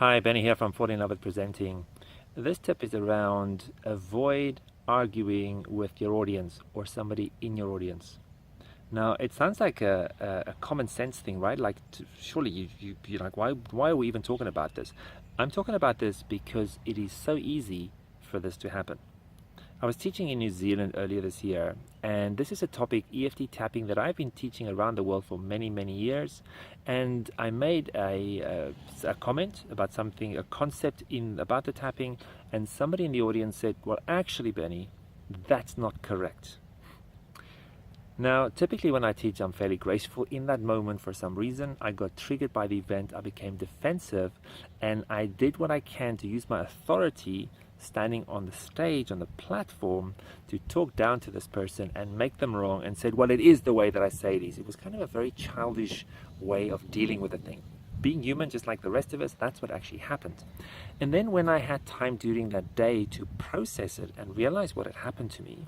Hi, Benny here from FILWP Presenting. This tip is around avoid arguing with your audience or somebody in your audience. Now, it sounds like a common sense thing, right? Like, surely you're like, why are we even talking about this? I'm talking about this because it is so easy for this to happen. I was teaching in New Zealand earlier this year, and this is a topic, EFT tapping, that I've been teaching around the world for many, many years. And I made a comment about something, a concept about the tapping, and somebody in the audience said, well, actually, Benny, that's not correct. Now, typically when I teach, I'm fairly graceful. In that moment, for some reason, I got triggered by the event, I became defensive, and I did what I can to use my authority standing on the stage, on the platform, to talk down to this person and make them wrong and said, well, it is the way that I say it is. It was kind of a very childish way of dealing with the thing. Being human, just like the rest of us, that's what actually happened. And then when I had time during that day to process it and realize what had happened to me,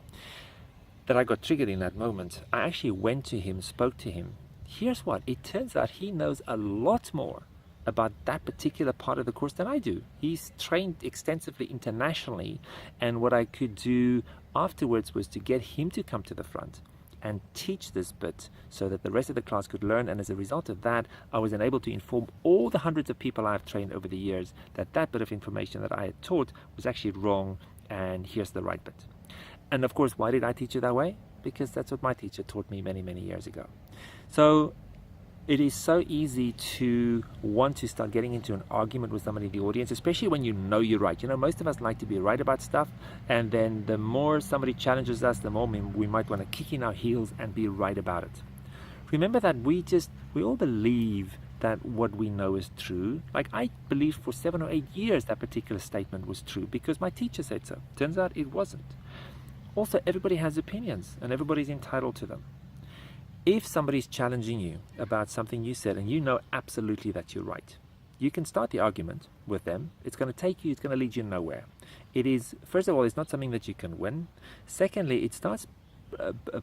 that I got triggered in that moment, I actually went to him, spoke to him. Here's what, it turns out he knows a lot more about that particular part of the course than I do. He's trained extensively internationally, and what I could do afterwards was to get him to come to the front and teach this bit so that the rest of the class could learn, and as a result of that, I was able to inform all the hundreds of people I've trained over the years that that bit of information that I had taught was actually wrong, and here's the right bit. And of course, why did I teach it that way? Because that's what my teacher taught me many, many years ago. So it is so easy to want to start getting into an argument with somebody in the audience, especially when you know you're right. You know, most of us like to be right about stuff, and then the more somebody challenges us, the more we might want to kick in our heels and be right about it. Remember that we all believe that what we know is true. Like, I believed for 7 or 8 years that particular statement was true because my teacher said so. Turns out it wasn't. Also, everybody has opinions and everybody's entitled to them. If somebody's challenging you about something you said and you know absolutely that you're right, you can start the argument with them. It's going to lead you nowhere. It is, first of all, it's not something that you can win. Secondly, it starts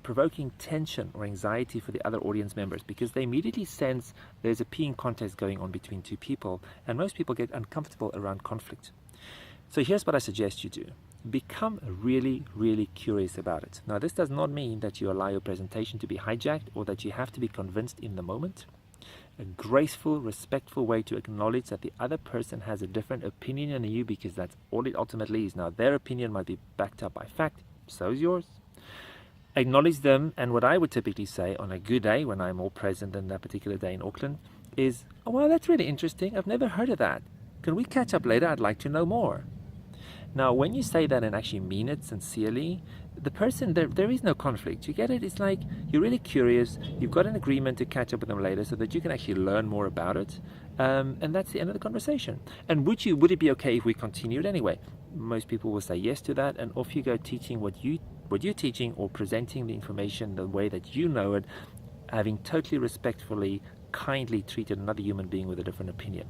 provoking tension or anxiety for the other audience members because they immediately sense there's a peeing contest going on between two people, and most people get uncomfortable around conflict. So here's what I suggest you do. Become really, really curious about it. Now, this does not mean that you allow your presentation to be hijacked or that you have to be convinced in the moment. A graceful, respectful way to acknowledge that the other person has a different opinion than you, because that's all it ultimately is. Now, their opinion might be backed up by fact, so is yours. Acknowledge them, and what I would typically say on a good day, when I'm more present than that particular day in Auckland, is, oh, well, that's really interesting. I've never heard of that. Can we catch up later? I'd like to know more. Now, when you say that and actually mean it sincerely, the person, there is no conflict. You get it? It's like you're really curious. You've got an agreement to catch up with them later so that you can actually learn more about it. And that's the end of the conversation. And would it be okay if we continued anyway? Most people will say yes to that, and off you go teaching what you're teaching or presenting the information the way that you know it, having totally respectfully, kindly treated another human being with a different opinion.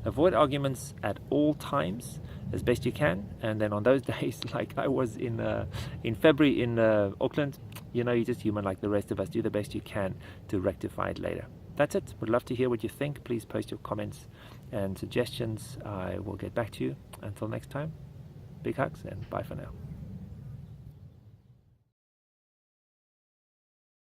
Avoid arguments at all times as best you can, and then on those days, like I was in February in Auckland, you know, you're just human like the rest of us. Do the best you can to rectify it later. That's it. Would love to hear what you think. Please post your comments and suggestions. I will get back to you. Until next time, big hugs and bye for now.